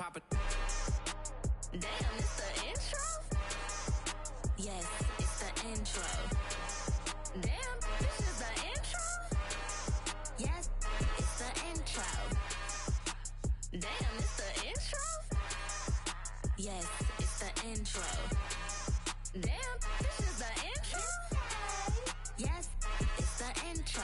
pop it. Damn, it's the intro? Yes, it's the intro. Damn, this is the intro? Yes, it's the intro. Damn, it's the intro? Yes, it's the intro. Damn, this is the intro? Yes, it's the intro.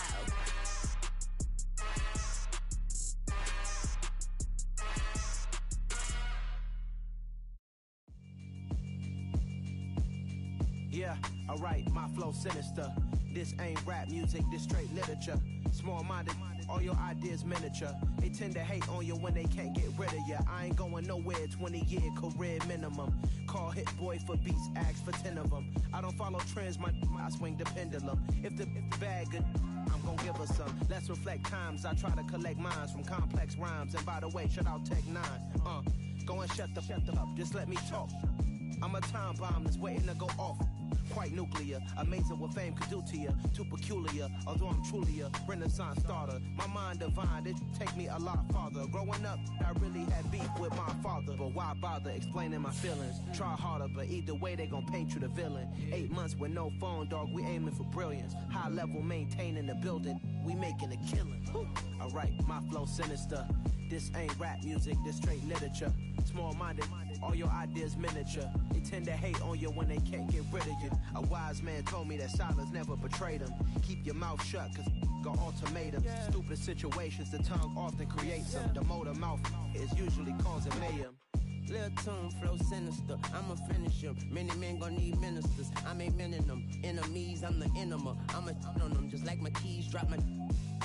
Yeah, alright, my flow sinister. This ain't rap music, this straight literature. Small-minded, all your ideas miniature. They tend to hate on you when they can't get rid of you. I ain't going nowhere, 20-year career minimum. Call Hit Boy for beats, ask for 10 of them. I don't follow trends, I swing the pendulum. If the bag good, I'm gon' give her some. Let's reflect times, I try to collect minds from complex rhymes. And by the way, shout out Tech 9. Go and shut the up, just let me talk. I'm a time bomb that's waiting to go off. Quite nuclear, amazing what fame could do to you. Too peculiar, although I'm truly a renaissance starter. My mind divine, it take me a lot farther. Growing up, I really had beef with my father. But why bother explaining my feelings? Try harder, but either way they gon' paint you the villain. 8 months with no phone, dog, we aiming for brilliance. High level maintaining the building, we making a killing. Alright, my flow sinister. This ain't rap music, this straight literature. Small-minded, all your ideas miniature. They tend to hate on you when they can't get rid of you. A wise man told me that silence never betrayed him. Keep your mouth shut, cause got ultimatums. Stupid situations, the tongue often creates them. The motor mouth is usually causing mayhem. Lil' tune, flow sinister, I'ma finish him. Many men gon' need ministers, I'm aiming them. Enemies, I'm the enema, I'ma on them. Just like my keys, drop my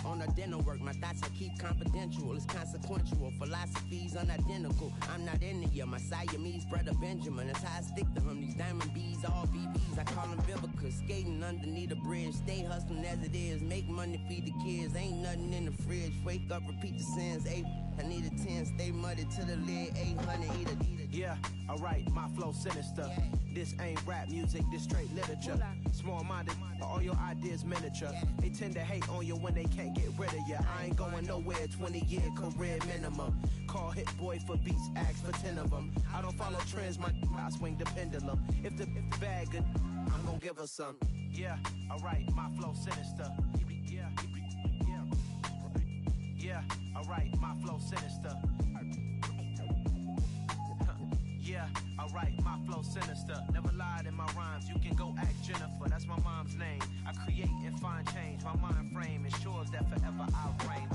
on a dinner work. My thoughts I keep confidential, it's consequential. Philosophies unidentical, I'm not into you. My Siamese brother Benjamin, that's how I stick to him. These diamond bees, all BBs, I call them Vivica. Skating underneath a bridge, stay hustling as it is. Make money, feed the kids, ain't nothing in the fridge. Wake up, repeat the sins, I need a 10, stay muddy to the lid, 800, eat a. Yeah, alright, my flow sinister. This ain't rap music, this straight literature. Small-minded, all your ideas miniature. They tend to hate on you when they can't get rid of you. I ain't going nowhere, 20-year career minimum. Call Hit Boy for beats, ask for 10 of them. I don't follow trends, I swing the pendulum. If the bag good, I'm gon' give her some. Yeah, alright, my flow sinister. Yeah, alright, my flow sinister. Yeah, alright, my flow sinister. Never lied in my rhymes, you can go ask Jennifer. That's my mom's name. I create and find change. My mind frame ensures that forever I'll reign.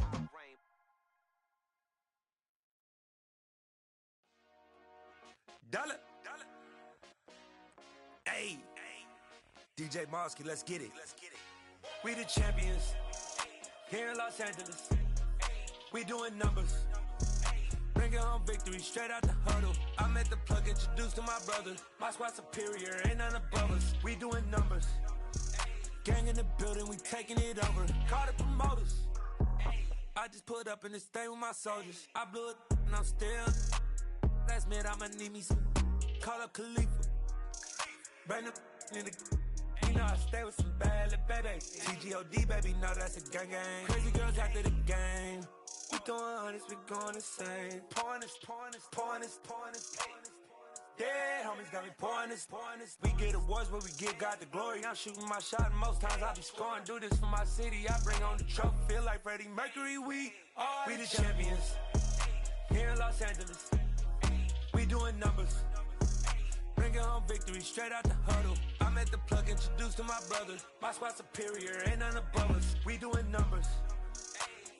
Dollar. Hey, DJ Mosky, let's get it. We the champions here in Los Angeles. We doing numbers. Bringing home victory straight out the huddle. I'm at the plug, introduced to my brother. My squad superior, ain't none above us. We doing numbers. Gang in the building, we taking it over. Call the promoters. I just put up in this thing with my soldiers. I blew it and I'm still. Last minute, I'ma need me some. Call up Khalifa. Bring them in the. You know I stay with some bad little baby. TGOD, baby, know that's a gang gang. Crazy girls after the game. We throwing hundreds, we going insane. Pouring this. Dead homies got me pouring this. We get awards, but we give God the glory. I'm shooting my shot, and most times I be scoring. Do this for my city, I bring on the trophy. Feel like Freddie Mercury, we the champions. Here in Los Angeles, we doing numbers. Bringing home victory straight out the huddle. I'm at the plug, introduced to my brother. My squad superior, ain't none above us. We doing numbers.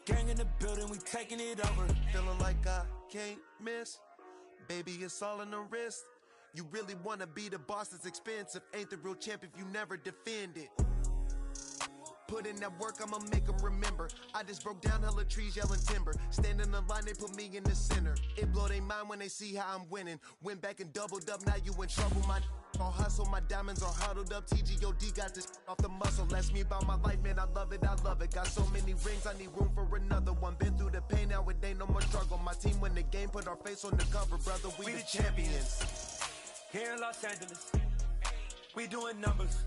Gang in the building, we taking it over. Feeling like I can't miss. Baby, it's all in the wrist. You really wanna be the boss, it's expensive. Ain't the real champ if you never defend it. Put in that work, I'ma make them remember. I just broke down hella trees, yelling timber. Stand in the line, they put me in the center. It blow their mind when they see how I'm winning. Went back and doubled up, now you in trouble. My all hustle, my diamonds are huddled up. TGOD got this off the muscle. That's me about my life, man, I love it. Got so many rings, I need room for another one. Been through the pain, now it ain't no more struggle. My team win the game, put our face on the cover, brother. We the champions. Here in Los Angeles, we doing numbers.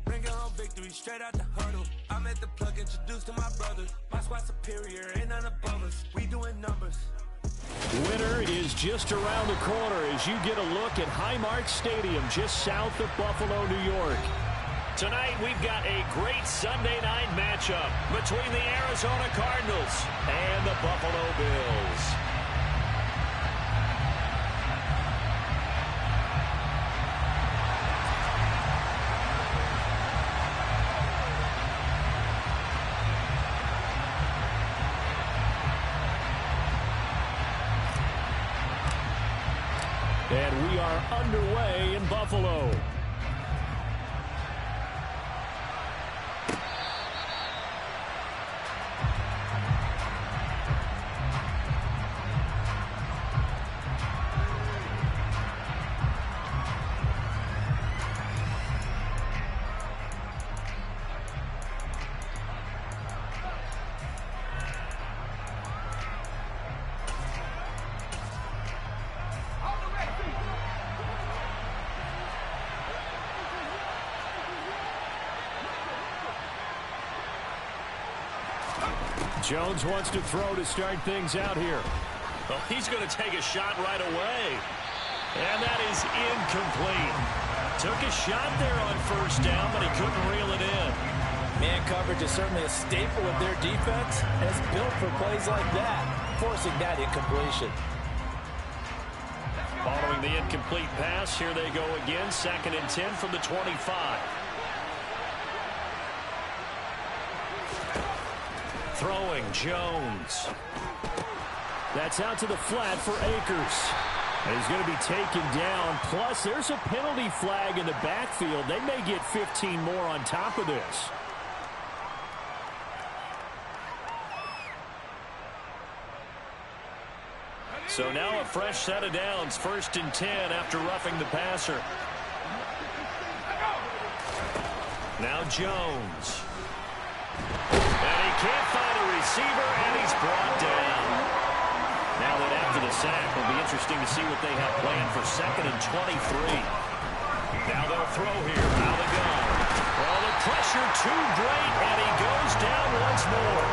Bringing home victory straight out the huddle. I'm at the plug, introduced to my brother. My squad superior, ain't none above us. We doing numbers. The winner is just around the corner as you get a look at Highmark Stadium just south of Buffalo, New York. Tonight we've got a great Sunday night matchup between the Arizona Cardinals and the Buffalo Bills. And we are underway in Buffalo. Jones wants to throw to start things out here. Well, he's going to take a shot right away. And that is incomplete. Took a shot there on first down, but he couldn't reel it in. Man coverage is certainly a staple of their defense, and it's built for plays like that, forcing that incompletion. Following the incomplete pass, here they go again. 2nd and 10 from the 25. Throwing, Jones. That's out to the flat for Akers. And he's going to be taken down. Plus, there's a penalty flag in the backfield. They may get 15 more on top of this. So now a fresh set of downs. 1st and 10 after roughing the passer. Now Jones. And he can't find a receiver, and he's brought down. Now that after the sack, will be interesting to see what they have planned for 2nd and 23. Now they'll throw here. Now they go. Well, the pressure too great, and he goes down once more.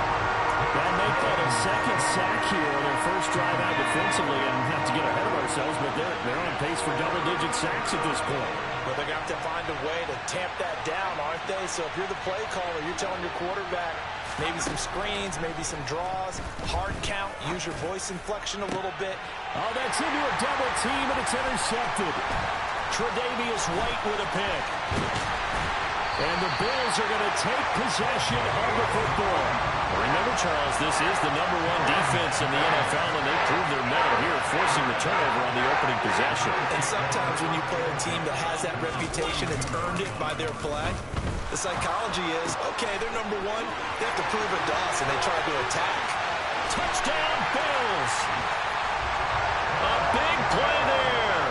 They'll make that a 2nd sack here on their first drive out defensively, and not to get ahead of ourselves, but they're on pace for double-digit sacks at this point. Well, they're going to have to find a way to tamp that down, aren't they? So if you're the play caller, you're telling your quarterback maybe some screens, maybe some draws, hard count, use your voice inflection a little bit. Oh, that's into a double team, and it's intercepted. Tre'Davious White with a pick. And the Bills are going to take possession of the football. Remember, Charles, this is the #1 defense in the NFL, and they proved their mettle here, forcing the turnover on the opening possession. And sometimes when you play a team that has that reputation, it's earned it by their play. The psychology is, okay, they're #1. They have to prove it to us, and they try to attack. Touchdown, Bills. A big play there.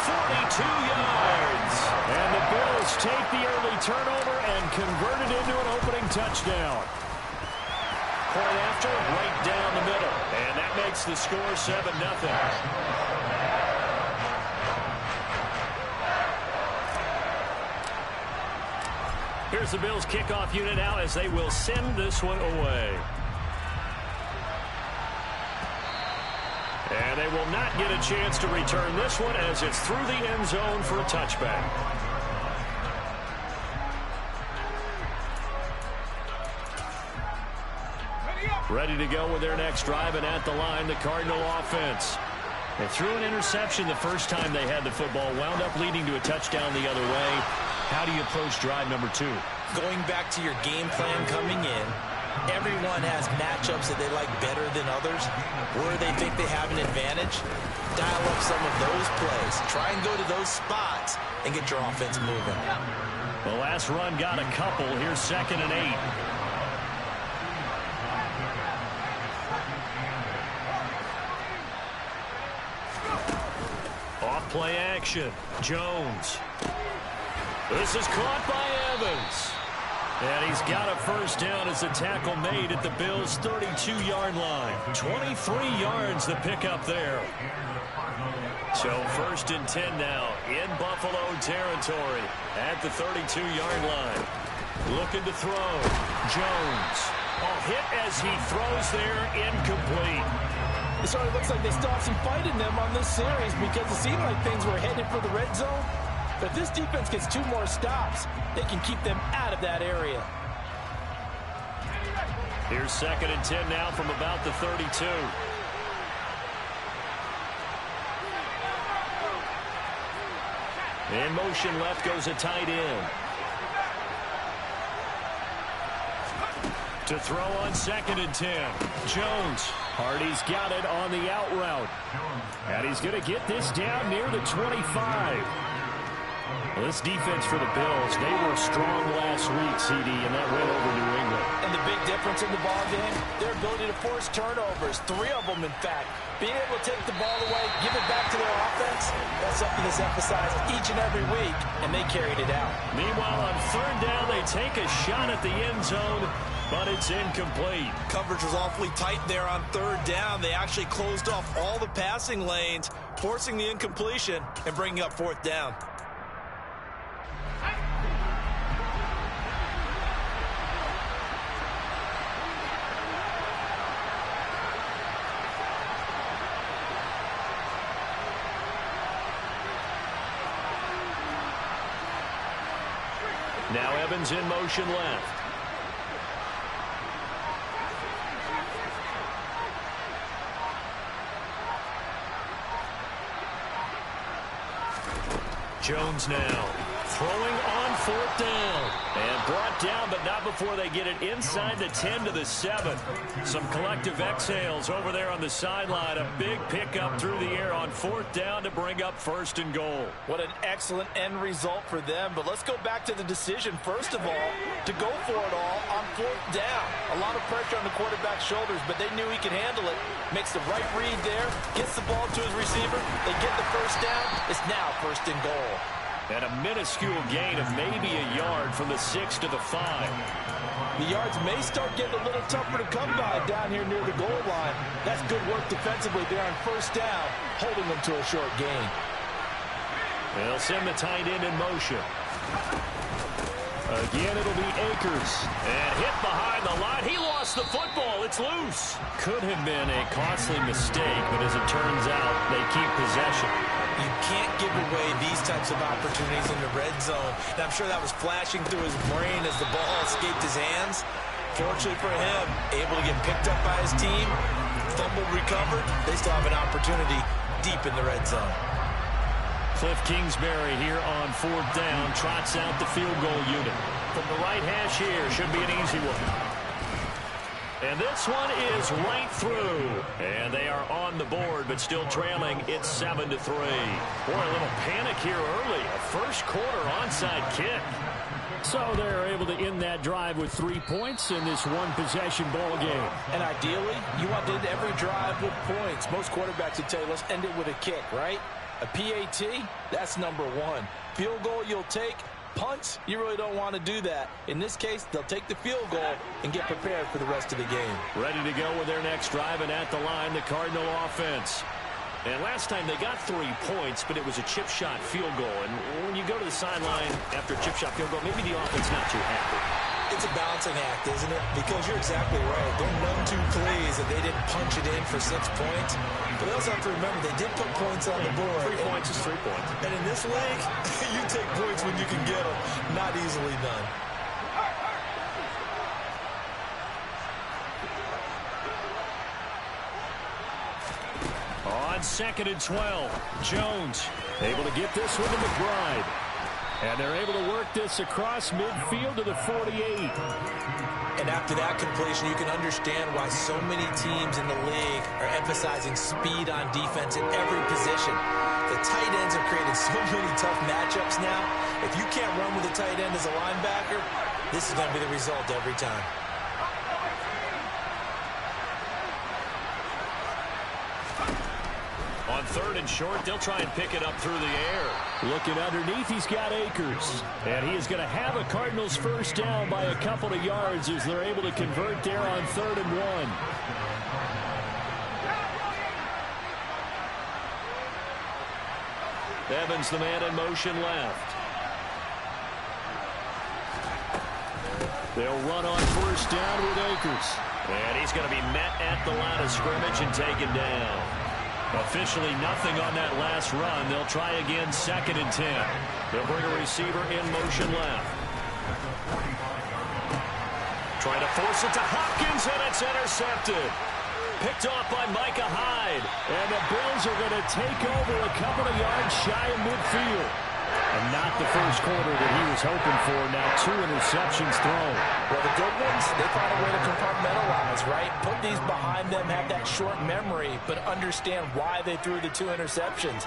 42 yards. And the Bills take the early turnover and convert it into an opening touchdown. Point after, right down the middle. And that makes the score 7-0. Here's the Bills kickoff unit out as they will send this one away. And they will not get a chance to return this one as it's through the end zone for a touchback. Ready to go with their next drive, and at the line, the Cardinal offense. They threw an interception the first time they had the football, wound up leading to a touchdown the other way. How do you approach drive number 2? Going back to your game plan coming in, everyone has matchups that they like better than others. Where they think they have an advantage, dial up some of those plays. Try and go to those spots and get your offense moving. The last run got a couple. Here's 2nd and 8. Off-play action. Jones. This is caught by Evans. And he's got a first down as a tackle made at the Bills' 32-yard line. 23 yards the pickup there. So 1st and 10 now in Buffalo territory at the 32-yard line. Looking to throw. Jones. A hit as he throws there, incomplete. It certainly looks like they still have some fight in them on this series because it seemed like things were headed for the red zone. But if this defense gets 2 more stops, they can keep them out of that area. Here's 2nd and 10 now from about the 32. In motion left goes a tight end. To throw on 2nd and 10. Jones. Hardy's got it on the out route. And he's going to get this down near the 25. Well, this defense for the Bills, they were strong last week, CD, and that went over New England. And the big difference in the ball game, their ability to force turnovers, 3 of them, in fact. Being able to take the ball away, give it back to their offense, that's something that's emphasized each and every week, and they carried it out. Meanwhile, on 3rd down, they take a shot at the end zone, but it's incomplete. Coverage was awfully tight there on 3rd down. They actually closed off all the passing lanes, forcing the incompletion and bringing up 4th down. Now Evans in motion left. Jones now throwing on 4th down. And brought down, but not before they get it inside the 10 to the 7. Some collective exhales over there on the sideline. A big pickup through the air on 4th down to bring up 1st and goal. What an excellent end result for them. But let's go back to the decision, first of all, to go for it all on 4th down. A lot of pressure on the quarterback's shoulders, but they knew he could handle it. Makes the right read there, gets the ball to his receiver. They get the 1st down. It's now 1st and goal. And a minuscule gain of maybe a yard from the 6 to the 5. The yards may start getting a little tougher to come by down here near the goal line. That's good work defensively there on 1st down, holding them to a short gain. They'll send the tight end in motion. Again, it'll be Akers. And hit behind the line. He lost the football. It's loose. Could have been a costly mistake, but as it turns out, they keep possession. You can't give away these types of opportunities in the red zone. And I'm sure that was flashing through his brain as the ball escaped his hands. Fortunately for him, able to get picked up by his team, fumble recovered. They still have an opportunity deep in the red zone. Cliff Kingsbury here on 4th down, trots out the field goal unit. From the right hash here, should be an easy one. And this one is right through. And they are on the board, but still trailing. It's 7-3. Boy, a little panic here early. A 1st quarter onside kick. So they're able to end that drive with 3 points in this one-possession ball game. And ideally, you want to end every drive with points. Most quarterbacks would tell you, let's end it with a kick, right? A PAT, that's number 1. Field goal you'll take. Punts, you really don't want to do that. In this case, they'll take the field goal and get prepared for the rest of the game. Ready to go with their next drive, and at the line, the Cardinal offense. And last time they got 3 points, but it was a chip shot field goal. And when you go to the sideline after a chip shot field goal, maybe the offense not too happy. It's a balancing act, isn't it? Because you're exactly right. They're none too pleased that they didn't punch it in for 6 points. But they also have to remember they did put points on the board. 3 points is 3 points. And in this league, you take points when you can get them. Not easily done. On 2nd and 12, Jones able to get this one to McBride. And they're able to work this across midfield to the 48. And after that completion, you can understand why so many teams in the league are emphasizing speed on defense in every position. The tight ends have created so many tough matchups now. If you can't run with a tight end as a linebacker, this is going to be the result every time. On 3rd and short, they'll try and pick it up through the air. Looking underneath, he's got Akers. And he is going to have a Cardinals 1st down by a couple of yards as they're able to convert there on 3rd and 1. Evans, the man in motion left. They'll run on 1st down with Akers. And he's going to be met at the line of scrimmage and taken down. Officially nothing on that last run. They'll try again, 2nd and 10. They'll bring a receiver in motion left. Trying to force it to Hopkins, and it's intercepted. Picked off by Micah Hyde. And the Bills are going to take over a couple of yards shy of midfield. And not the first quarter that he was hoping for. Now 2 interceptions thrown. Well, the good ones, they find a way to compartmentalize, right? Put these behind them, have that short memory, but understand why they threw the 2 interceptions.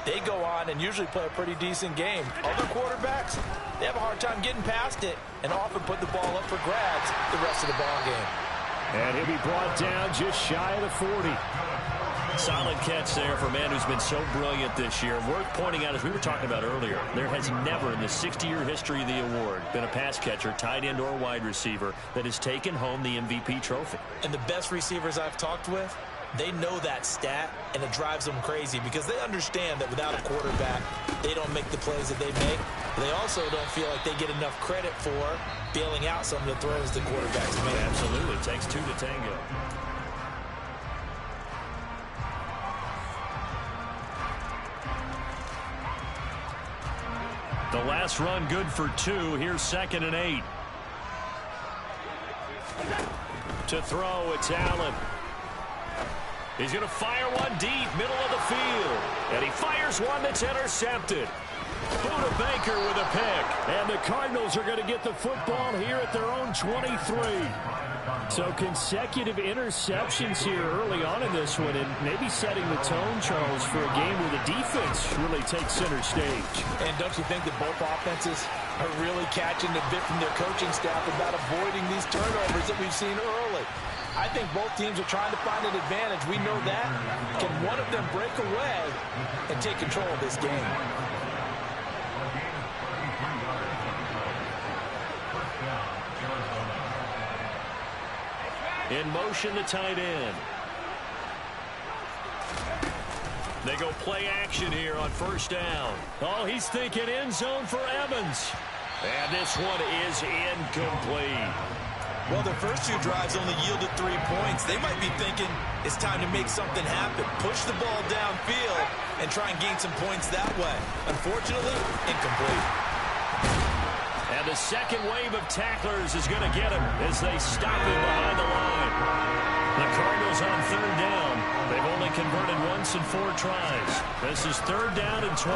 They go on and usually play a pretty decent game. Other quarterbacks, they have a hard time getting past it and often put the ball up for grabs the rest of the ball game. And he'll be brought down just shy of the 40. Solid catch there for a man who's been so brilliant this year. Worth pointing out, as we were talking about earlier, there has never in the 60-year history of the award been a pass catcher, tight end, or wide receiver that has taken home the MVP trophy. And the best receivers I've talked with, they know that stat, and it drives them crazy because they understand that without a quarterback, they don't make the plays that they make. They also don't feel like they get enough credit for bailing out some of the throws the quarterbacks make. Absolutely. It takes 2 to tango. The last run good for 2. Here's 2nd and 8. To throw, it's Allen. He's going to fire one deep, middle of the field. And he fires one that's intercepted. Buda Baker with a pick. And the Cardinals are going to get the football here at their own 23. So consecutive interceptions here early on in this one, and maybe setting the tone, Charles, for a game where the defense really takes center stage. And don't you think that both offenses are really catching the bit from their coaching staff about avoiding these turnovers that we've seen early? I think both teams are trying to find an advantage. We know that. Can one of them break away and take control of this game? In motion, the tight end. They go play action here on 1st down. Oh, he's thinking end zone for Evans. And this one is incomplete. Well, their first 2 drives only yielded 3 points. They might be thinking it's time to make something happen. Push the ball downfield and try and gain some points that way. Unfortunately, incomplete. And the second wave of tacklers is going to get him as they stop him behind the line. The Cardinals on 3rd down. They've only converted once in 4 tries. This is 3rd down and 12.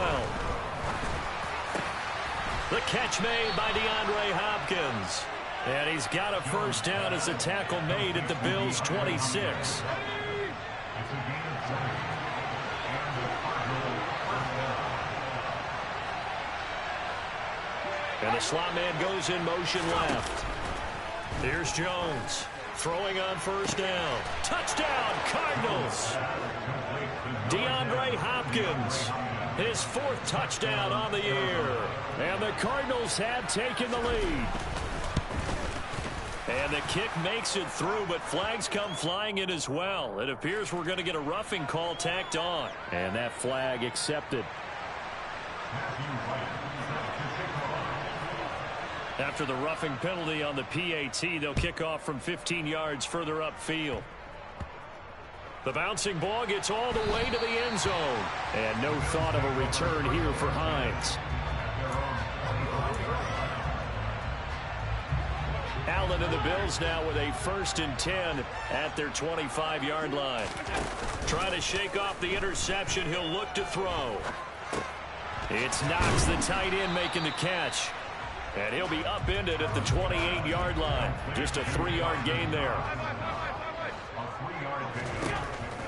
The catch made by DeAndre Hopkins. And he's got a 1st down as a tackle made at the Bills' 26. And the slot man goes in motion left. Here's Jones throwing on 1st down. Touchdown, Cardinals. DeAndre Hopkins, his 4th touchdown on the year. And the Cardinals have taken the lead. And the kick makes it through, but flags come flying in as well. It appears we're going to get a roughing call tacked on. And that flag accepted. After the roughing penalty on the PAT, they'll kick off from 15 yards further upfield. The bouncing ball gets all the way to the end zone. And no thought of a return here for Hines. Allen and the Bills now with a 1st and 10 at their 25-yard line. Trying to shake off the interception. He'll look to throw. It's Knox, the tight end, making the catch. And he'll be upended at the 28-yard line. Just a 3-yard gain there.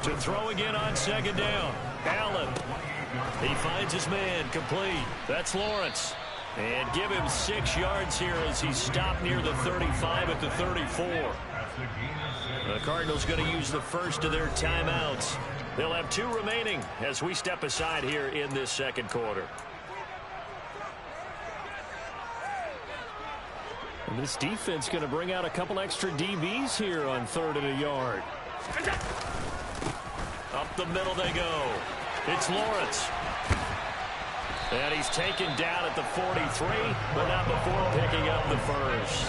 To throw again on 2nd down. Allen. He finds his man, complete. That's Lawrence. And give him 6 yards here as he's stopped near the 35 at the 34. The Cardinals going to use the first of their timeouts. They'll have 2 remaining as we step aside here in this 2nd quarter. And this defense going to bring out a couple extra DBs here on 3rd and a yard. Up the middle they go. It's Lawrence. And he's taken down at the 43, but not before picking up the first.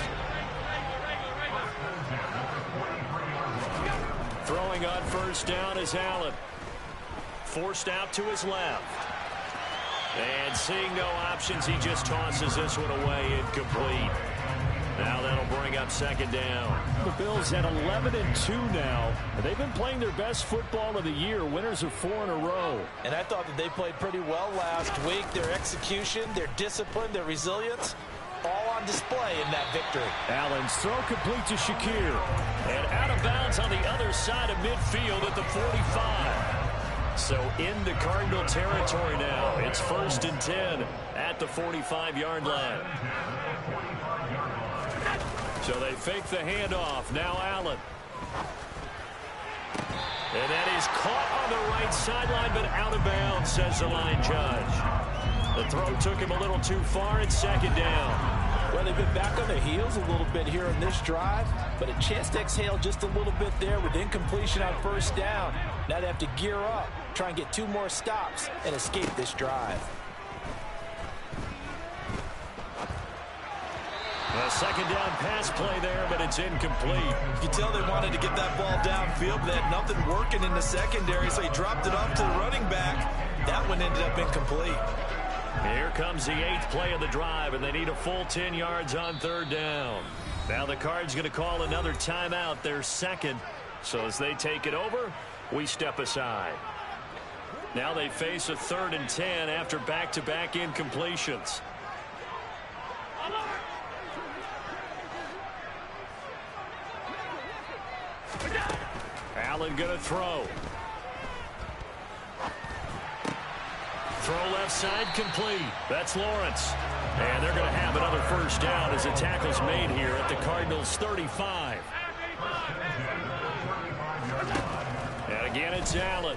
throwing on first down is Allen. Forced out to his left. And seeing no options, he just tosses this one away, incomplete. Now that'll bring up second down. The Bills at 11-2 now. They've been playing their best football of the year. Winners of 4 in a row. And I thought that they played pretty well last week. Their execution, their discipline, their resilience, all on display in that victory. Allen's throw complete to Shakir. And out of bounds on the other side of midfield at the 45. So into Cardinal territory now. It's 1st and 10 at the 45-yard line. So they fake the handoff. Now Allen. And that is caught on the right sideline, but out of bounds, says the line judge. The throw took him a little too far. It's second down. Well, they've been back on their heels a little bit here in this drive, but a chance to exhale just a little bit there with incompletion on first down. Now they have to gear up, try and get 2 more stops, and escape this drive. A second down pass play there, but it's incomplete. You can tell they wanted to get that ball downfield, but they had nothing working in the secondary, so he dropped it off to the running back. That one ended up incomplete. Here comes the 8th play of the drive, and they need a full 10 yards on third down. Now the Cards going to call another timeout, their second. So as they take it over, we step aside. Now they face a 3rd and 10 after back-to-back incompletions. Allen going to throw. Throw left side complete. That's Lawrence. And they're going to have another first down as the tackle's made here at the Cardinals' 35. And again, it's Allen.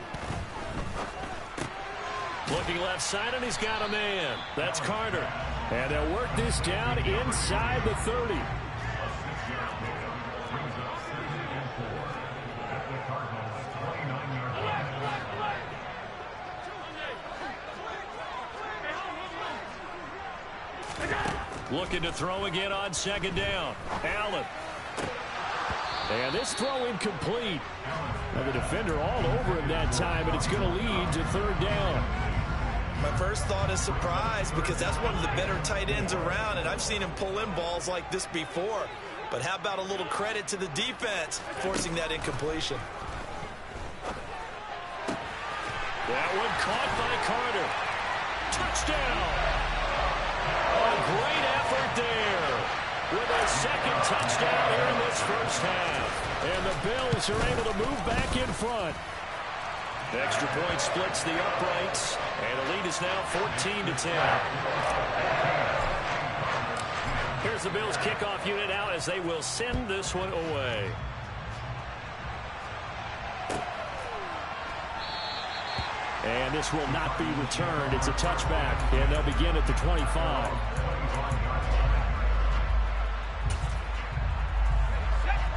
Looking left side, and he's got a man. That's Carter. And they'll work this down inside the 30. Looking to throw again on second down. Allen. And this throw incomplete. Now the defender all over him that time, and it's going to lead to third down. My first thought is surprise, because that's one of the better tight ends around, and I've seen him pull in balls like this before. But how about a little credit to the defense forcing that incompletion? That one caught by Carter. Touchdown. A great effort there with a second touchdown here in this first half. And the Bills are able to move back in front. The extra point splits the uprights, and the lead is now 14-10. Here's the Bills kickoff unit out as they will send this one away. And this will not be returned. It's a touchback, and they'll begin at the 25.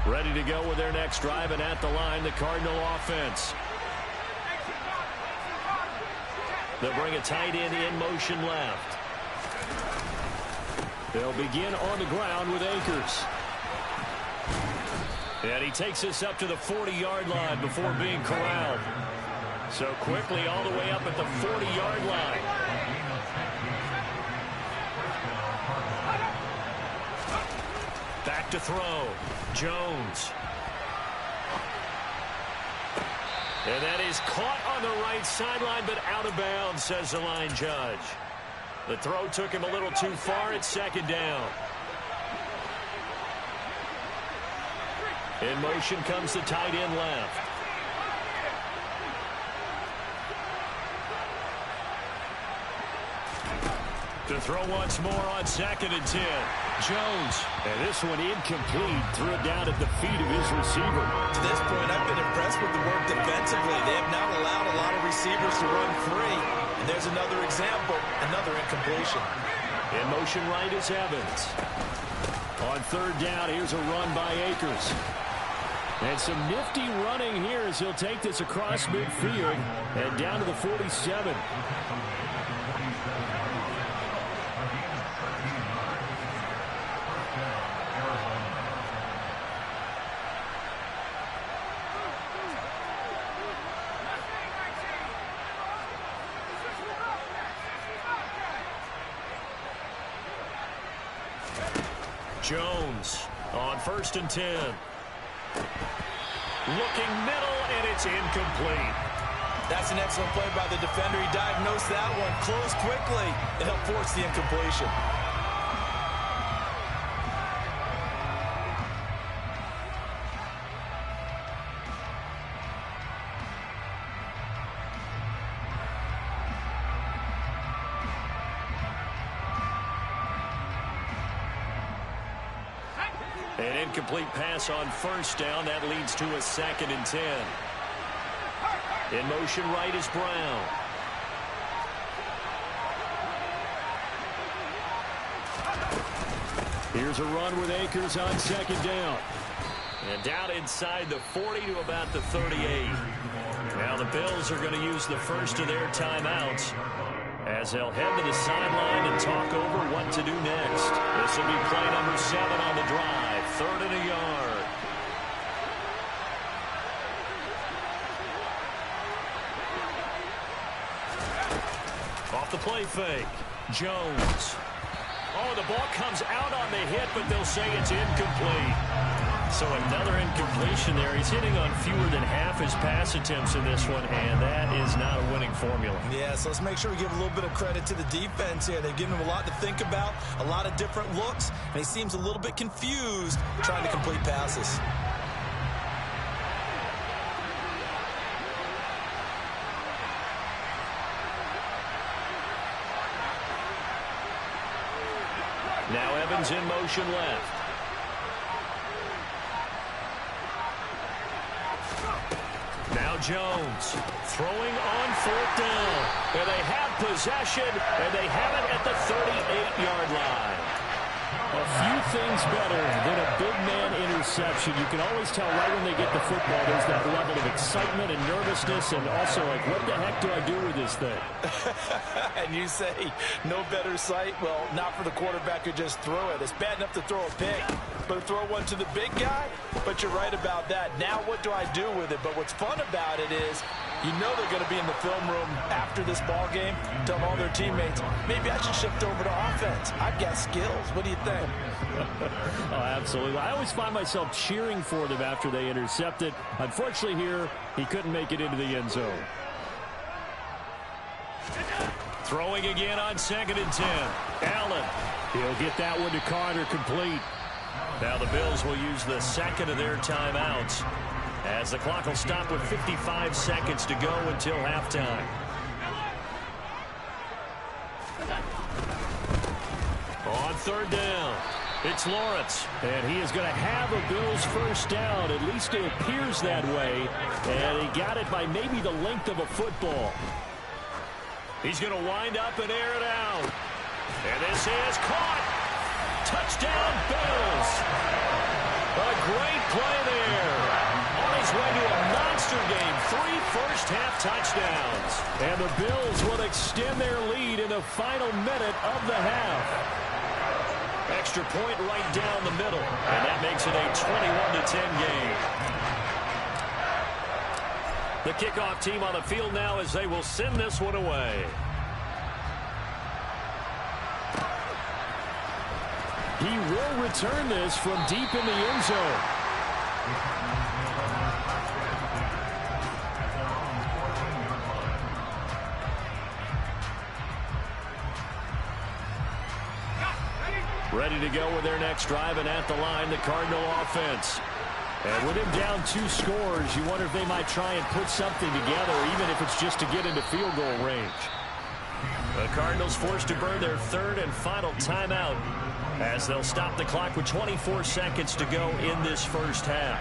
Ready to go with their next drive, and at the line, the Cardinal offense. They'll bring a tight end in motion left. They'll begin on the ground with Akers. And he takes us up to the 40-yard line before being corralled. So quickly all the way up at the 40-yard line. Back to throw. Jones. And that is caught on the right sideline, but out of bounds, says the line judge. The throw took him a little too far. It's second down. In motion comes the tight end left. To throw once more on 2nd and 10. Jones. And this one incomplete. Threw it down at the feet of his receiver. To this point, I've been impressed with the work defensively. They have not allowed a lot of receivers to run free. And there's another example, another incompletion. In motion right is Evans. On third down, here's a run by Akers. And some nifty running here as he'll take this across midfield and down to the 47. Jones on 1st and 10. Looking middle, and it's incomplete. That's an excellent play by the defender. He diagnosed that one, closed quickly, and helped force the incompletion. An incomplete pass on 1st down. That leads to a 2nd and 10. In motion right is Brown. Here's a run with Akers on 2nd down. And down inside the 40 to about the 38. Now the Bills are going to use the first of their timeouts as they'll head to the sideline and talk over what to do next. This will be play number 7 on the drive. 3rd and a yard. Off the play fake. Jones. Oh, the ball comes out on the hit, but they'll say it's incomplete. So another incompletion there. He's hitting on fewer than half his pass attempts in this one, and that is not a winning formula. Yeah, so let's make sure we give a little bit of credit to the defense here. They've given him a lot to think about, a lot of different looks, and he seems a little bit confused trying to complete passes. Now Evans in motion left. Now Jones throwing on 4th down. And they have possession, and they have it at the 38-yard line. A few things better than a big man interception. You can always tell right when they get the football, there's that level of excitement and nervousness, and also like, what the heck do I do with this thing? And you say, no better sight? Well, not for the quarterback who just threw it. It's bad enough to throw a pick, but to throw one to the big guy? But you're right about that. Now what do I do with it? But what's fun about it is, you know they're going to be in the film room after this ball game, tell all their teammates, maybe I should shift over to offense. I've got skills. What do you think? Oh, absolutely. I always find myself cheering for them after they intercept it. Unfortunately here, he couldn't make it into the end zone. Throwing again on 2nd and 10. Allen. He'll get that one to Carter complete. Now the Bills will use the 2nd of their timeouts, as the clock will stop with 55 seconds to go until halftime. On 3rd down, it's Lawrence, and he is going to have a Bills first down. At least it appears that way, and he got it by maybe the length of a football. He's going to wind up and air it out. And this is caught. Touchdown, Bills. A great play there. On his way to a monster game, 3 first-half touchdowns. And the Bills will extend their lead in the final minute of the half. Extra point right down the middle, and that makes it a 21-10 game. The kickoff team on the field now as they will send this one away. He will return this from deep in the end zone. Ready to go with their next drive, and at the line, the Cardinal offense. And with him down 2 scores, you wonder if they might try and put something together, even if it's just to get into field goal range. The Cardinals forced to burn their 3rd and final timeout, as they'll stop the clock with 24 seconds to go in this first half.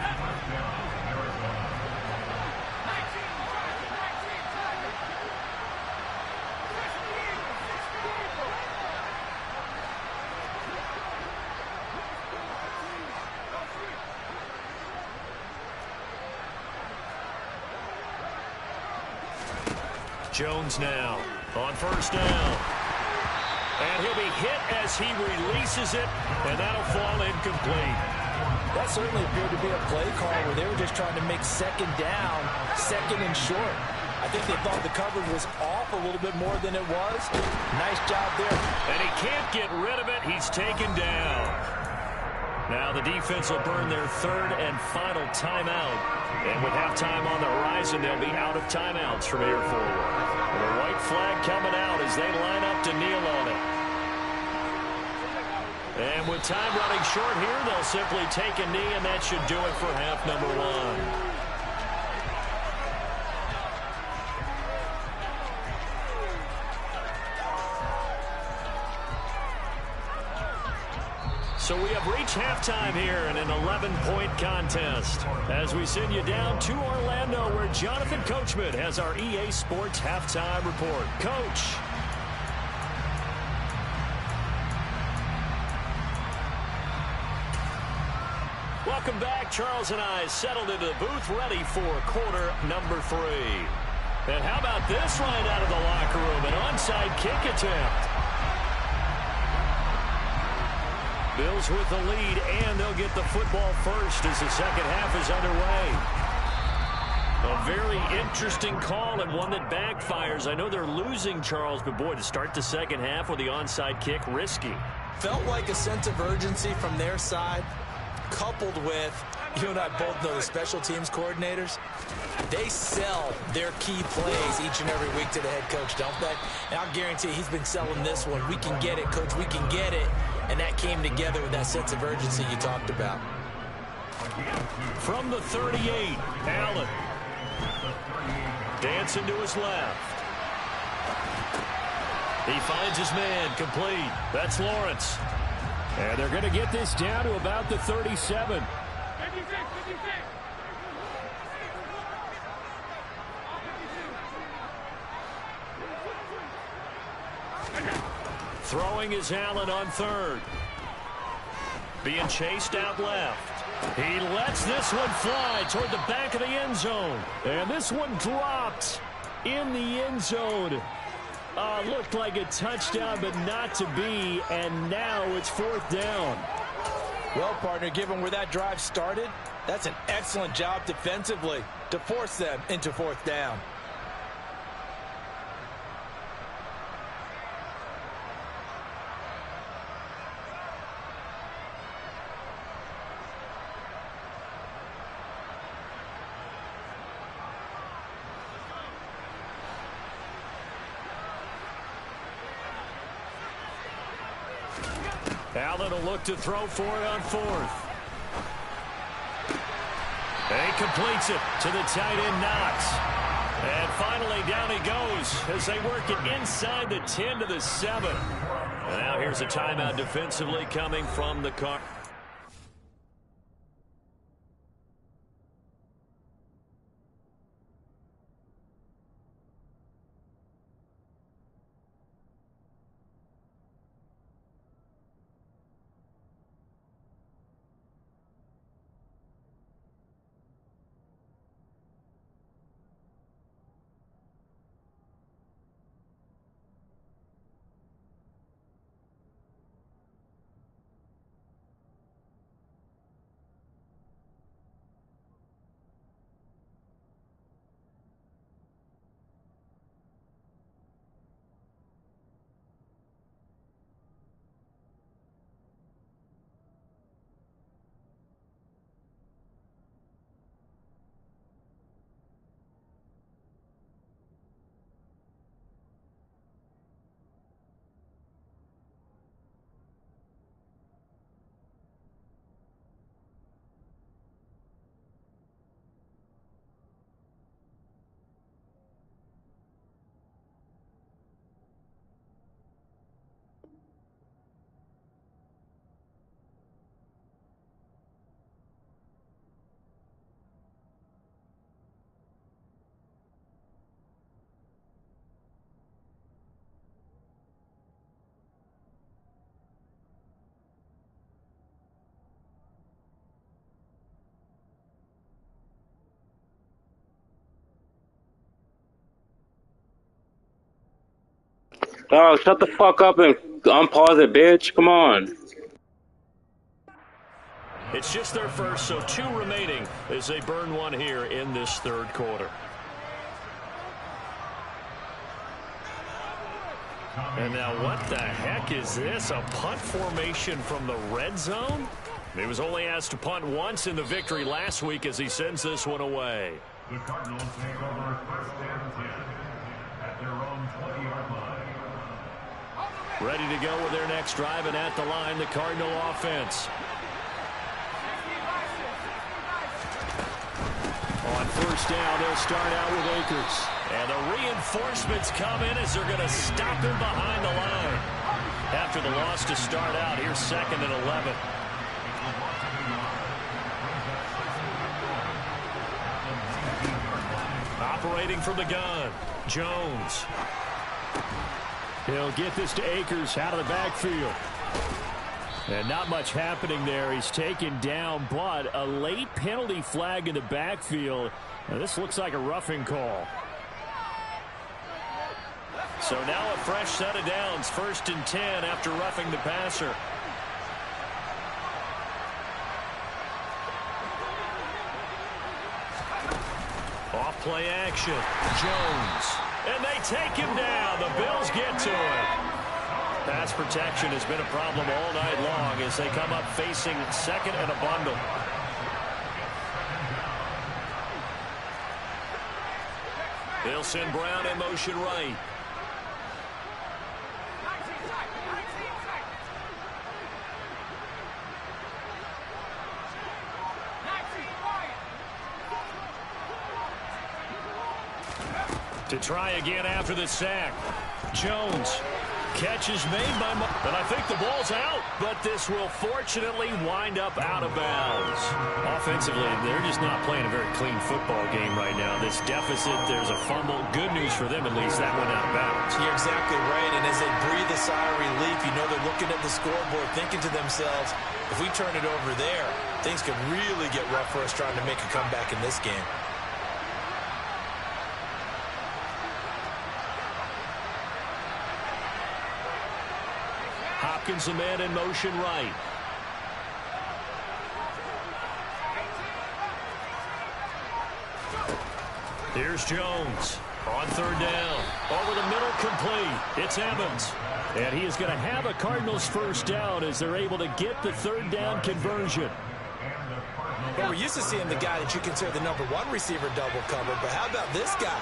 Jones now on 1st down. And he'll be hit as he releases it, and that'll fall incomplete. That certainly appeared to be a play call where they were just trying to make 2nd down, 2nd and short. I think they thought the coverage was off a little bit more than it was. Nice job there. And he can't get rid of it. He's taken down. Now the defense will burn their third and final timeout. And with halftime on the horizon, they'll be out of timeouts from here forward. And a white flag coming out as they line up to kneel on it. And with time running short here, they'll simply take a knee, and that should do it for half number one. So we have reached halftime here in an 11-point contest as we send you down to Orlando, where Jonathan Coachman has our EA Sports halftime report. Coach. Welcome back. Charles and I settled into the booth, ready for quarter number 3. And how about this right out of the locker room? An onside kick attempt. Bills with the lead, and they'll get the football first as the second half is underway. A very interesting call and one that backfires. I know they're losing, Charles, but boy, to start the second half with the onside kick, risky. Felt like a sense of urgency from their side, coupled with, you and I both know the special teams coordinators, they sell their key plays each and every week to the head coach, don't they? And I'll guarantee he's been selling this one. We can get it, coach, we can get it. And that came together with that sense of urgency you talked about. From the 38, Allen. Dancing to his left. He finds his man, complete. That's Lawrence. And they're going to get this down to about the 37. Throwing is Allen on third. Being chased out left. He lets this one fly toward the back of the end zone. And this one dropped in the end zone. Looked like a touchdown, but not to be. And now it's fourth down. Well, partner, given where that drive started, that's an excellent job defensively to force them into fourth down. Allen will look to throw for it on fourth. And he completes it to the tight end, Knox. And finally, down he goes as they work it inside the 10 to the 7. And now here's a timeout defensively coming from the Cardinals. Oh, shut the fuck up and unpause it, bitch. Come on. It's just their first, so 2 remaining as they burn one here in this third quarter. And now what the heck is this? A punt formation from the red zone? He was only asked to punt once in the victory last week as he sends this one away. The Cardinals take over 1st and 10 at their own 20-yard line. Ready to go with their next drive, and at the line, the Cardinal offense. On 1st down, they'll start out with Akers. And the reinforcements come in as they're going to stop him behind the line. After the loss to start out, here's 2nd and 11. Operating from the gun, Jones. He'll get this to Akers out of the backfield. And not much happening there. He's taken down, but a late penalty flag in the backfield. Now, this looks like a roughing call. So now a fresh set of downs. 1st and 10 after roughing the passer. Off play action. Jones. And they take him down. The Bills get to him. Pass protection has been a problem all night long as they come up facing 2nd and a bundle. They'll send Brown in motion right. To try again after the sack. Jones. Catch is made by and I think the ball's out, but this will fortunately wind up out of bounds. Offensively, they're just not playing a very clean football game right now. This deficit, there's a fumble. Good news for them, at least. That went out of bounds. You're exactly right, and as they breathe a sigh of relief, you know they're looking at the scoreboard, thinking to themselves, if we turn it over there, things could really get rough for us trying to make a comeback in this game. Hopkins, the man in motion right. Here's Jones on 3rd down. Over the middle, complete. It's Evans. And he is going to have a Cardinals 1st down as they're able to get the 3rd down conversion. Well, we're used to seeing the guy that you consider the #1 receiver double covered, but how about this guy?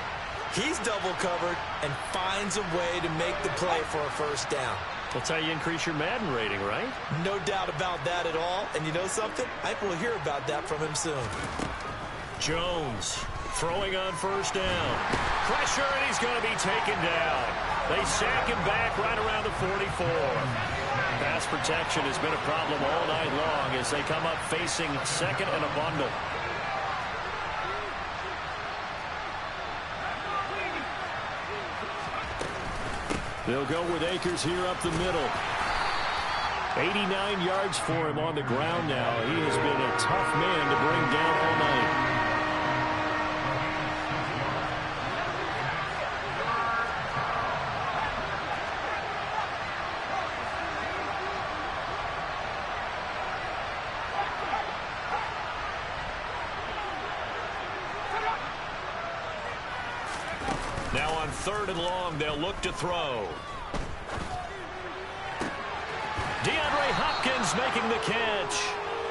He's double covered and finds a way to make the play for a 1st down. That's how you increase your Madden rating, right? No doubt about that at all. And you know something? I think we'll hear about that from him soon. Jones throwing on 1st down. Pressure, and he's going to be taken down. They sack him back right around the 44. Pass protection has been a problem all night long as they come up facing 2nd and a bundle. They'll go with Akers here up the middle. 89 yards for him on the ground now. He has been a tough man to bring down all night. Now on 3rd and long, they'll look to throw. DeAndre Hopkins making the catch.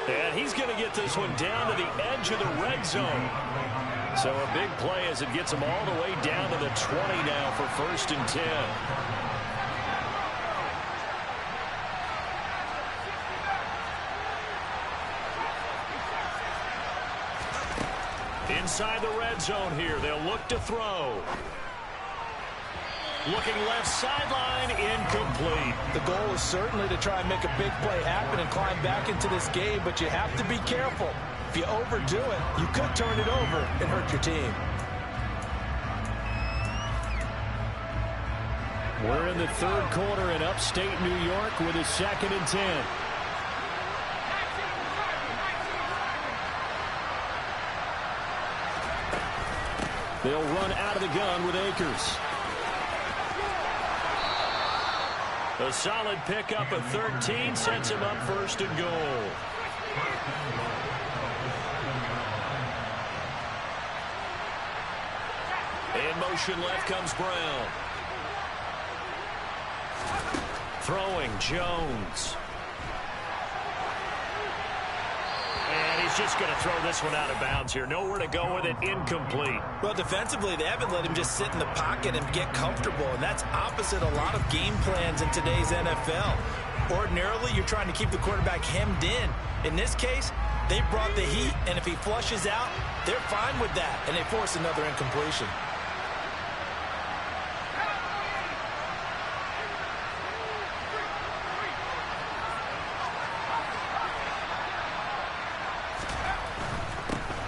And he's going to get this one down to the edge of the red zone. So a big play as it gets him all the way down to the 20 now for 1st and 10. Inside the red zone here, they'll look to throw. Looking left sideline, incomplete. The goal is certainly to try and make a big play happen and climb back into this game, but you have to be careful. If you overdo it, you could turn it over and hurt your team. We're in the 3rd quarter in upstate New York with a 2nd and 10. They'll run out of the gun with Akers. A solid pickup of 13 sets him up 1st and goal. In motion left comes Brown. Throwing Jones. he's just going to throw this one out of bounds here. Nowhere to go with it. Incomplete. Well, defensively, they haven't let him just sit in the pocket and get comfortable, and that's opposite a lot of game plans in today's NFL. Ordinarily, you're trying to keep the quarterback hemmed in. In this case, they brought the heat, and if he flushes out, they're fine with that, and they force another incompletion.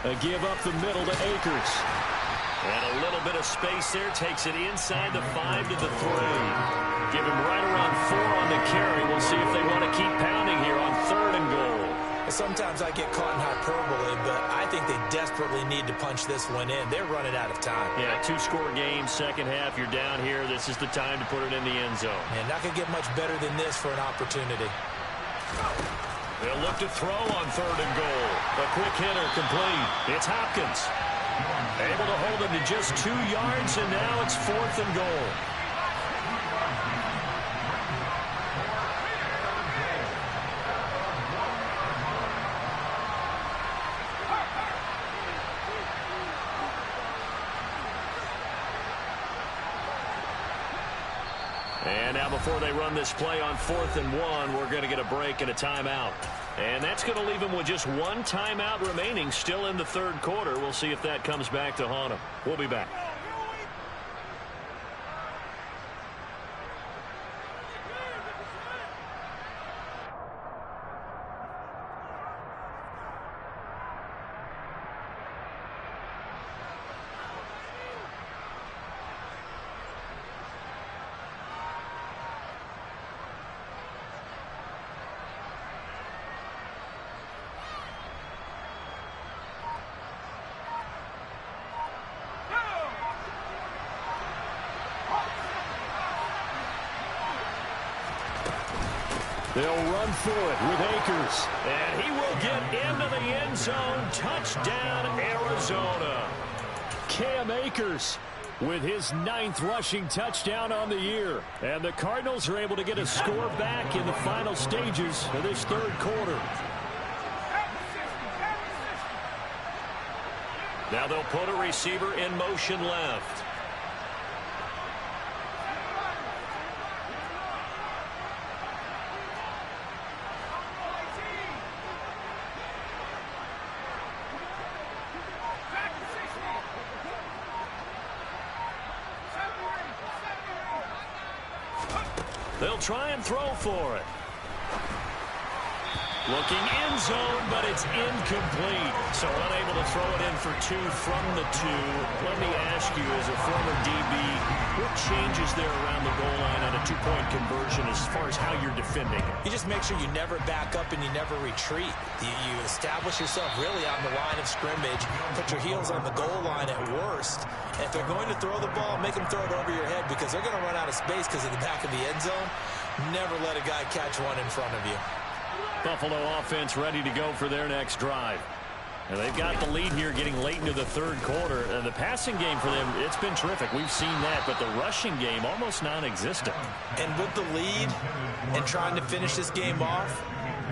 A give up the middle to Akers. And a little bit of space there. Takes it inside the 5 to the 3. Give him right around 4 on the carry. We'll see if they want to keep pounding here on 3rd and goal. Sometimes I get caught in hyperbole, but I think they desperately need to punch this one in. They're running out of time. Yeah, 2-score game, second half. You're down here. This is the time to put it in the end zone. And not going to get much better than this for an opportunity. They'll look to throw on 3rd and goal. A quick hitter complete. It's Hopkins. Able to hold it to just 2 yards, and now it's 4th and goal. And now before they run this play on 4th and 1, we're going to get a break and a timeout. And that's going to leave them with just 1 timeout remaining still in the 3rd quarter. We'll see if that comes back to haunt them. We'll be back. They'll run through it with Akers. And he will get into the end zone. Touchdown, Arizona. Cam Akers with his 9th rushing touchdown on the year. And the Cardinals are able to get a score back in the final stages of this 3rd quarter. Now they'll put a receiver in motion left. They'll try and throw for it. Looking end zone, but it's incomplete. So unable to throw it in for 2 from the 2. Let me ask you, as a former DB, what changes there around the goal line on a 2-point conversion as far as how you're defending it? You just make sure you never back up and you never retreat. You establish yourself really on the line of scrimmage, put your heels on the goal line at worst. And if they're going to throw the ball, make them throw it over your head because they're going to run out of space because of the back of the end zone. Never let a guy catch one in front of you. Buffalo offense ready to go for their next drive. And they've got the lead here getting late into the 3rd quarter. And the passing game for them, it's been terrific. We've seen that, but the rushing game almost non-existent. And with the lead and trying to finish this game off,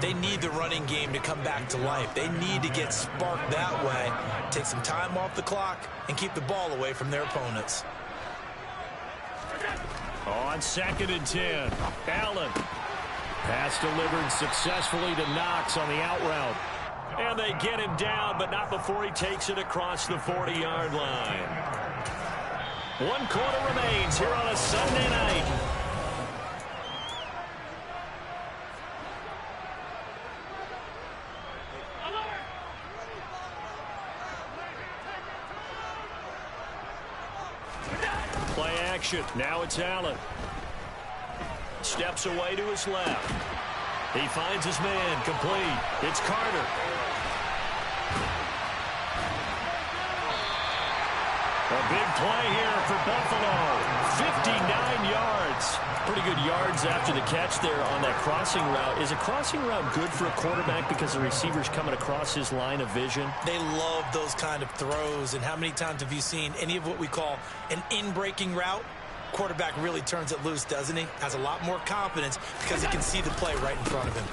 they need the running game to come back to life. They need to get sparked that way, take some time off the clock, and keep the ball away from their opponents. On 2nd and 10, Allen. Pass delivered successfully to Knox on the out route. And they get him down, but not before he takes it across the 40-yard line. 1 quarter remains here on a Sunday night. Play action. Now it's Allen. Steps away to his left. He finds his man complete. It's Carter. A big play here for Buffalo. 59 yards. Pretty good yards after the catch there on that crossing route. Is a crossing route good for a quarterback because the receiver's coming across his line of vision? They love those kind of throws. And how many times have you seen any of what we call an in-breaking route? Quarterback really turns it loose, doesn't he? Has a lot more confidence because he can see the play right in front of him.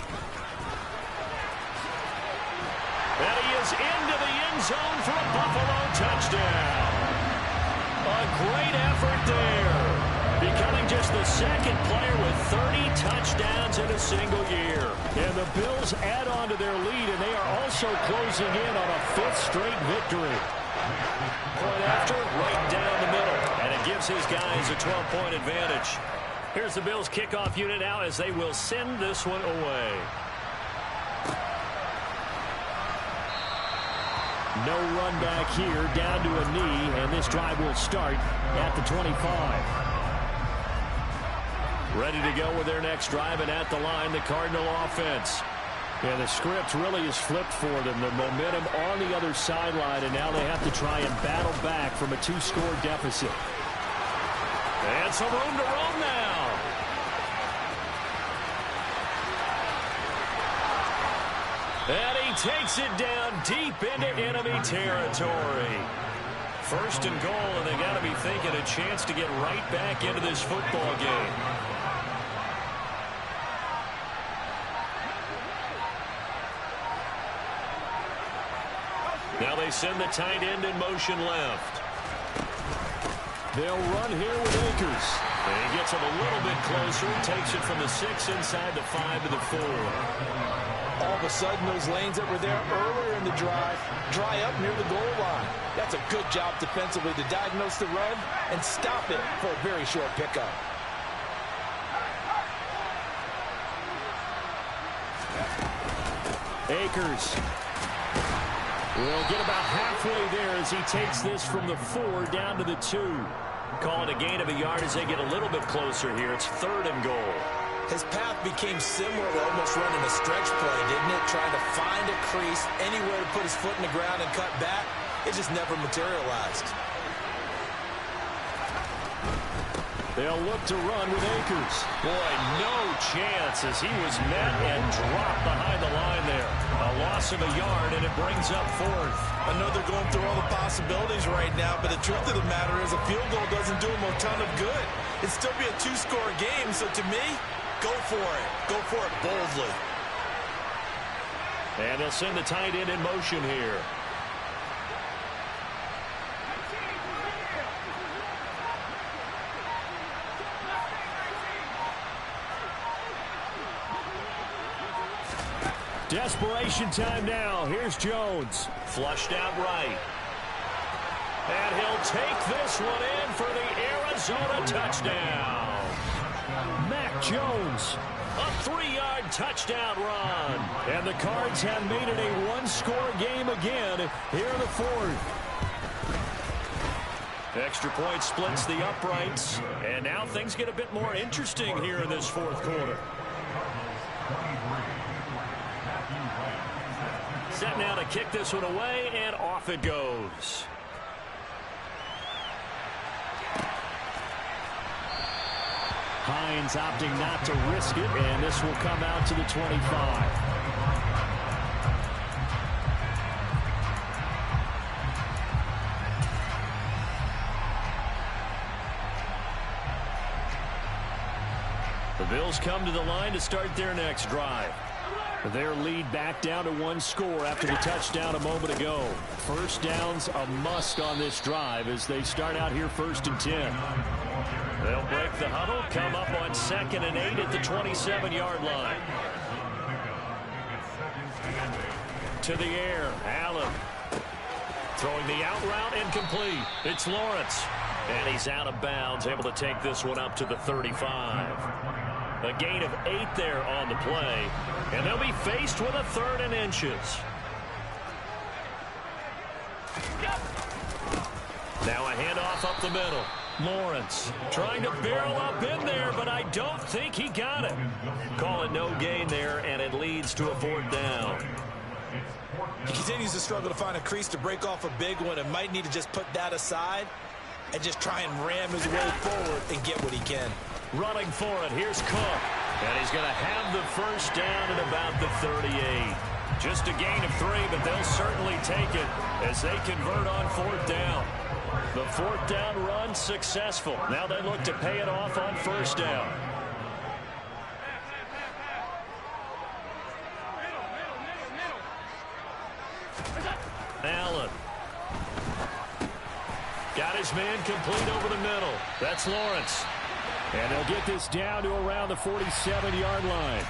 And he into the end zone for a Buffalo touchdown. A great effort there. Becoming just the second player with 30 touchdowns in a single year. And the Bills add on to their lead, and they are also closing in on a 5th straight victory. Point after, right down the middle. And it gives his guys a 12-point advantage. Here's the Bills kickoff unit now as they will send this one away. No run back here, down to a knee, and this drive will start at the 25. Ready to go with their next drive, and at the line, the Cardinal offense. Yeah, the script really is flipped for them. The momentum on the other sideline, and now they have to try and battle back from a 2-score deficit. And some room to roam now. And he takes it down deep into enemy territory. 1st and goal, and they got to be thinking a chance to get right back into this football game. Now they send the tight end in motion left. They'll run here with Akers. And he gets him a little bit closer. Takes it from the 6 inside the 5 to the 4. All of a sudden, those lanes that were there earlier in the drive dry up near the goal line. That's a good job defensively to diagnose the run and stop it for a very short pickup. Akers will get about halfway there as he takes this from the 4 down to the 2. Call it a gain of a yard as they get a little bit closer here. It's 3rd and goal. His path became similar to almost running a stretch play, didn't it? Trying to find a crease, anywhere to put his foot in the ground and cut back. It just never materialized. They'll look to run with Akers. Boy, no chance as he was met and dropped behind the line there. A loss of a yard, and it brings up 4th. I know they're going through all the possibilities right now, but the truth of the matter is a field goal doesn't do them a ton of good. It'd still be a 2-score game, so to me, go for it. Go for it boldly. And they'll send the tight end in motion here. Desperation time now. Here's Jones. Flushed out right. And he'll take this one in for the Arizona touchdown. Mac Jones, a 3-yard touchdown run. And the Cards have made it a 1-score game again here in the 4th. Extra point splits the uprights. And now things get a bit more interesting here in this 4th quarter. Set now to kick this one away, and off it goes. Hines opting not to risk it, and this will come out to the 25. The Bills come to the line to start their next drive. Their lead back down to 1 score after the touchdown a moment ago. First down's a must on this drive as they start out here 1st and 10. They'll break the huddle, come up on 2nd and 8 at the 27-yard line. To the air, Allen. Throwing the out route incomplete. It's Lawrence. And he's out of bounds, able to take this one up to the 35. A gain of 8 there on the play. And they'll be faced with a 3rd and inches. Now a handoff up the middle. Lawrence trying to barrel up in there, but I don't think he got it. Call it no gain there, and it leads to a 4th down. He continues to struggle to find a crease to break off a big one and might need to just put that aside and just try and ram his way forward and get what he can. Running for it, here's Cook. And he's going to have the first down at about the 38. Just a gain of 3, but they'll certainly take it as they convert on 4th down. The 4th down run successful. Now they look to pay it off on 1st down. Allen. Got his man complete over the middle. That's Lawrence. And they'll get this down to around the 47-yard line.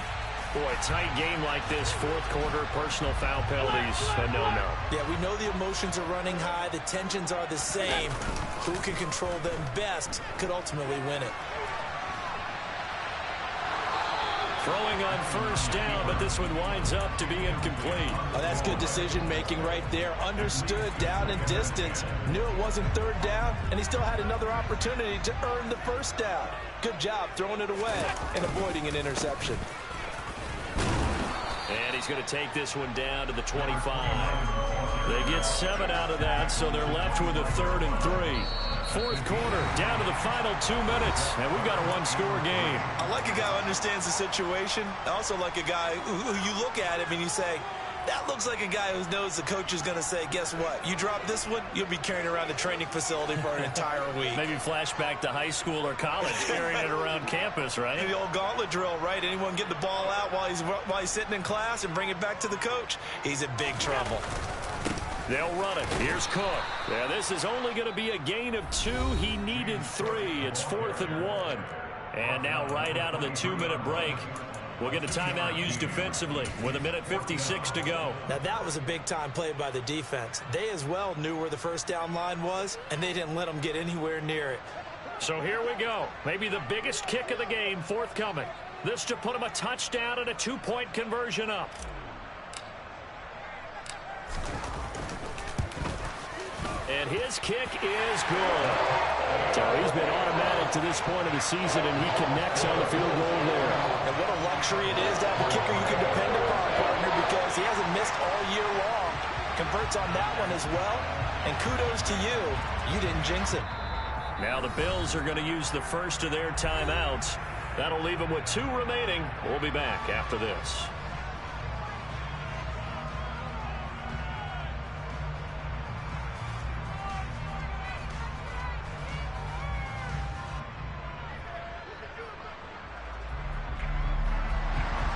Boy, tight game like this, fourth quarter, personal foul penalties, a no-no. Yeah, we know the emotions are running high. The tensions are the same. Who can control them best could ultimately win it. Throwing on first down, but this one winds up to be incomplete. Oh, that's good decision-making right there. Understood down and distance. Knew it wasn't third down, and he still had another opportunity to earn the first down. Good job throwing it away and avoiding an interception. And he's going to take this one down to the 25. They get 7 out of that, so they're left with a 3rd and 3. Fourth quarter, down to the final 2 minutes, and we've got a one-score game. I like a guy who understands the situation. I also like a guy who you look at him and you say, that looks like a guy who knows the coach is going to say, guess what? You drop this one, you'll be carrying around the training facility for an entire week. Maybe flashback to high school or college, carrying it around campus, right? The old gauntlet drill, right? Anyone get the ball out while he's sitting in class and bring it back to the coach? He's in big trouble. They'll run it. Here's Cook. Yeah, this is only going to be a gain of 2. He needed 3. It's 4th and 1. And now right out of the 2-minute break, we'll get a timeout used defensively with 1:56 to go. Now that was a big-time play by the defense. They as well knew where the first down line was, and they didn't let them get anywhere near it. So here we go. Maybe the biggest kick of the game forthcoming. This to put them a touchdown and a 2-point conversion up. And his kick is good. So he's been automatic to this point of the season, and he connects on the field goal there. And what a luxury it is to have a kicker you can depend upon, partner, because he hasn't missed all year long. Converts on that one as well. And kudos to you. You didn't jinx it. Now the Bills are going to use the first of their timeouts. That'll leave them with 2 remaining. We'll be back after this.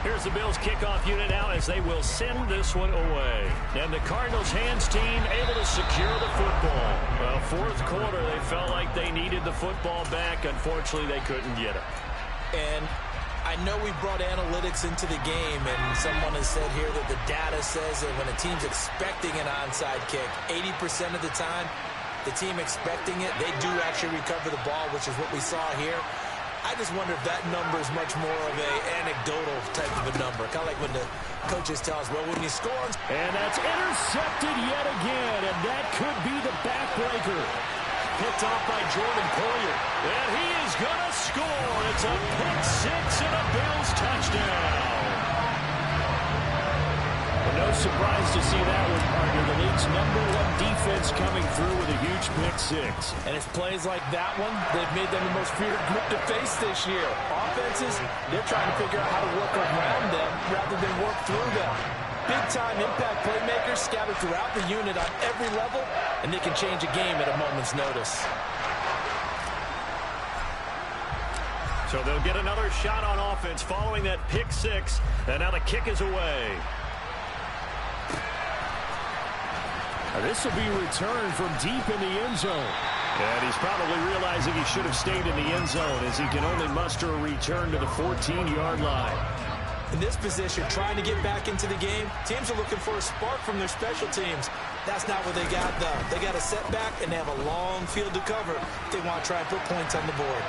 Here's the Bills kickoff unit now as they will send this one away. And the Cardinals hands team able to secure the football. Well, fourth quarter, they felt like they needed the football back. Unfortunately, they couldn't get it. And I know we brought analytics into the game, and someone has said here that the data says that when a team's expecting an onside kick, 80% of the time, the team expecting it, they do actually recover the ball, which is what we saw here. I just wonder if that number is much more of an anecdotal type of a number. Kind of like when the coaches tell us, well, when you score. And that's intercepted yet again, and that could be the backbreaker. Picked off by Jordan Poyer. And he is going to score. It's a pick 6 and a Bills touchdown. No surprise to see that one, partner. The league's #1 defense coming through with a huge pick 6. And it's plays like that one that have made them the most feared group to face this year. Offenses, they're trying to figure out how to work around them rather than work through them. Big-time impact playmakers scattered throughout the unit on every level, and they can change a game at a moment's notice. So they'll get another shot on offense following that pick 6, and now the kick is away. This will be returned from deep in the end zone. And he's probably realizing he should have stayed in the end zone as he can only muster a return to the 14-yard line. In this position, trying to get back into the game, teams are looking for a spark from their special teams. That's not what they got, though. They got a setback, and they have a long field to cover if they want to try and put points on the board.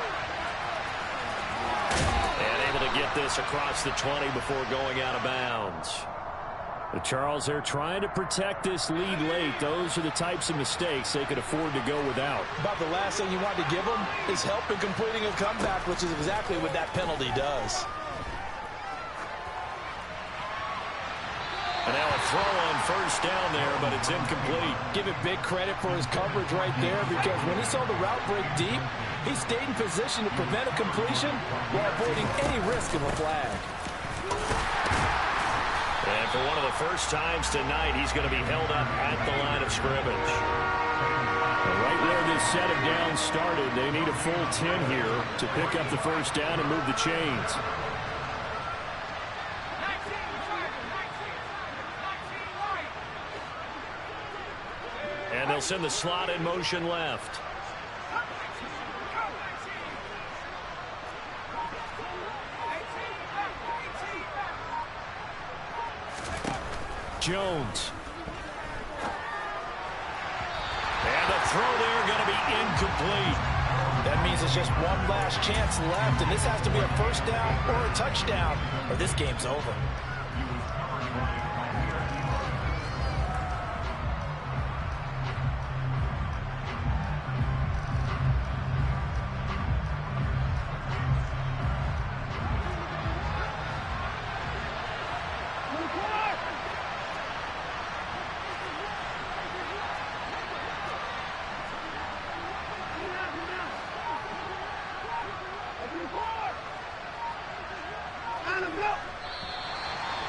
And able to get this across the 20 before going out of bounds. The Charles, they're trying to protect this lead late. Those are the types of mistakes they could afford to go without. About the last thing you want to give them is help in completing a comeback, which is exactly what that penalty does. And now a throw on first down there, but it's incomplete. Give it big credit for his coverage right there, because when he saw the route break deep, he stayed in position to prevent a completion while avoiding any risk of a flag. And for one of the first times tonight, he's going to be held up at the line of scrimmage. Right where this set of downs started, they need a full 10 here to pick up the first down and move the chains. And they'll send the slot in motion left. Jones. And the throw there going to be incomplete. That means it's just one last chance left, and this has to be a first down or a touchdown, or this game's over.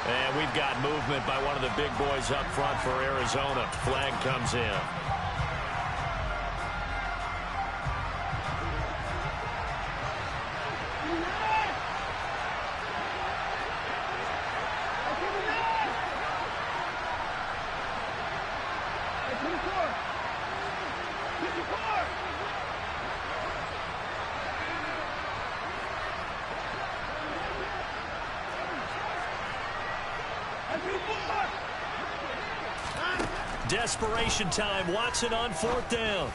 And we've got movement by one of the big boys up front for Arizona. Flag comes in. Desperation time. Watson on fourth down.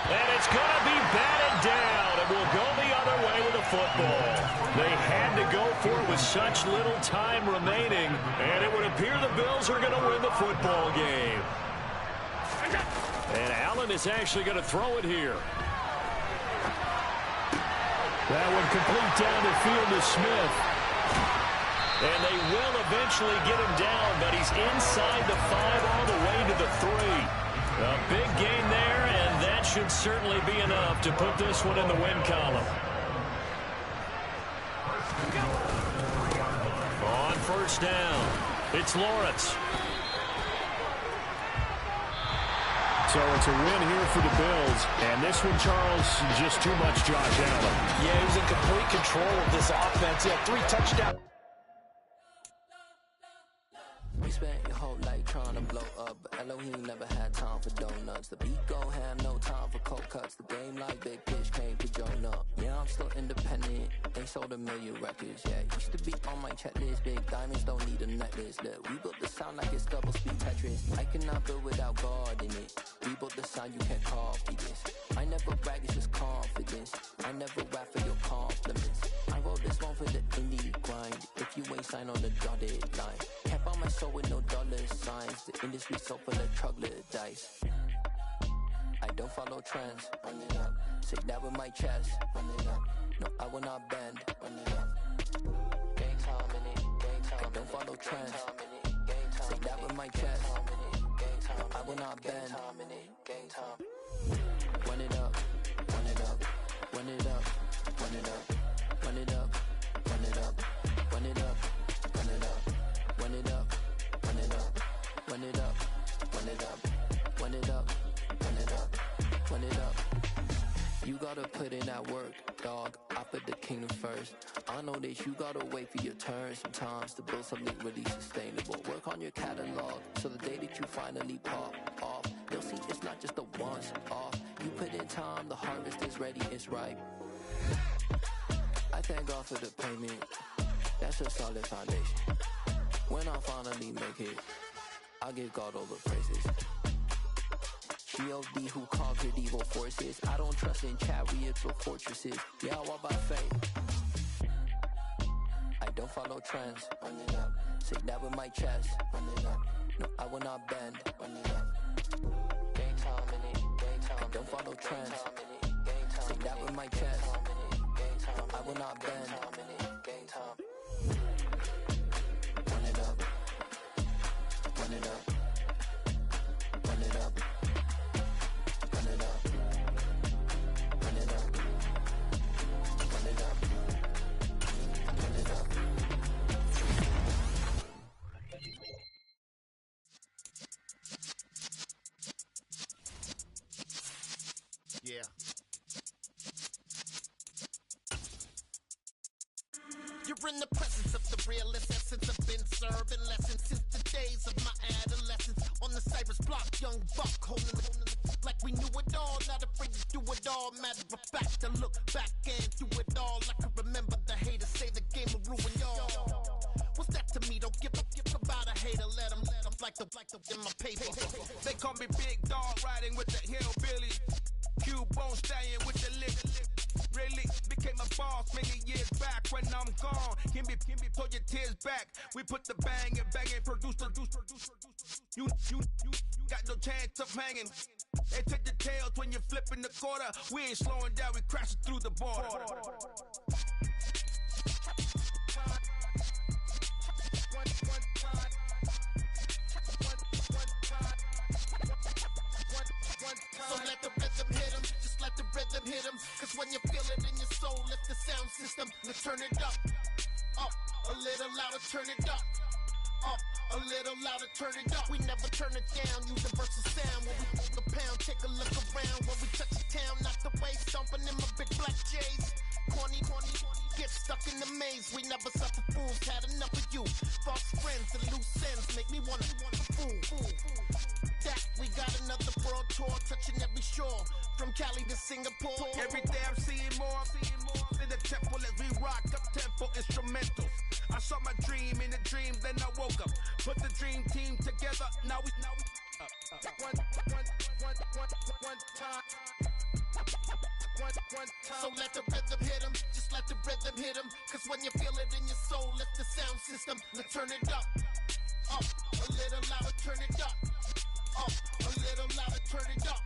And it's going to be batted down. It will go the other way with the football. They had to go for it with such little time remaining, and it would appear the Bills are going to win the football game. And Allen is actually going to throw it here. That one complete down the field to Smith. And they will eventually get him down, but he's inside the 5 all the way to the 3. A big gain there, and that should certainly be enough to put this one in the win column. On first down, it's Lawrence. So it's a win here for the Bills. And this one, Charles, just too much Josh Allen. Yeah, he was in complete control of this offense. He had 3 touchdowns. We spent your whole life trying to blow up, but Elohim never had time for donuts. The beat go ham, no time for cold cuts. The game like Big Fish came to join up. Yeah, I'm still independent. They sold 1 million records. Yeah, used to be on my checklist. Big diamonds don't need a necklace. Look, we built the sound like it's double speed Tetris. I cannot build without God in it. We built the sound, you can't copy this. I never brag, it's just confidence. I never rap for your compliments. I wrote this one for the indie grind. If you ain't signed on the dotted line, can't buy my soul with no dollar signs. The industry so full of troglodytes. I don't follow trends. Run it up. Say that with my chest. Run it up. No, I will not bend. Run it up. Game time in it. Game time. I don't follow trends. Say that with my chest. No, I will not bend. Game time. Run it up. Run it up. Run it up. Run it up. Run it up. Run it up. Run it up. Run it up. Run it up. Run it up. Run it up. Run it up. Run it up. Run it up. Run it up. You gotta put in that work, dog. I put the kingdom first. I know that you gotta wait for your turn sometimes to build something really sustainable. Work on your catalog so the day that you finally pop off, you'll see it's not just a once off. You put in time, the harvest is ready, it's ripe. I thank God for the payment. That's a solid foundation. When I finally make it, I give God all the praises. G.O.D. who conquered evil forces. I don't trust in chariots or fortresses. Yeah, I walk by faith. I don't follow trends. Run it up. Say that with my chest. Run it up. No, I will not bend. Run it up. Game time in it. Game time. I don't follow trends. Say that with my chest. No, I will not bend. Game time. Run it up. Run it up. Run it up. Run it up. Run it up. Run it up. Run it up. Yeah. You're in the presence of the realest essence. I've been serving lessons since the days of my adolescence. On the Cypress block, young buck holding like we knew it all. Not afraid to do it all. Matter of fact, I look back and do it all. I can remember the haters say the game will ruin y'all. What's that to me? Don't give about a hater. Let them like the in my paper. They call me Big Dog, riding with the hillbilly. Cubone staying with the lip. Really became a boss many years back. When I'm gone, can be pull your tears back. We put the bang and produce. You got no chance of hanging. They take the tails when you're flipping the quarter. We ain't slowing down, we crashing through the border. So let the rhythm hit 'em, just let the rhythm hit 'em. Cause when you feel it in your soul, lift the sound system. Now turn it up, a little louder, turn it up, a little louder, turn it up. We never turn it down, universal sound. When we move the pound, take a look around. When we touch the town, not the way, stomping in my big black J's. Corny, get stuck in the maze. We never suffer fools, had enough of you. False friends and loose ends make me wanna fool. That we got another world tour, touching every shore, from Cali to Singapore. Every day I'm seeing more in the temple as we rock up tempo instrumentals. I saw my dream in a dream, then I woke up. Put the dream team together. Now we one time. So let the rhythm hit 'em, just let the rhythm hit 'em. Cause when you feel it in your soul, lift the sound system. Now turn it up, a little louder, turn it up, a little louder, turn it up.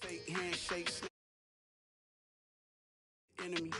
Fake handshakes, enemy.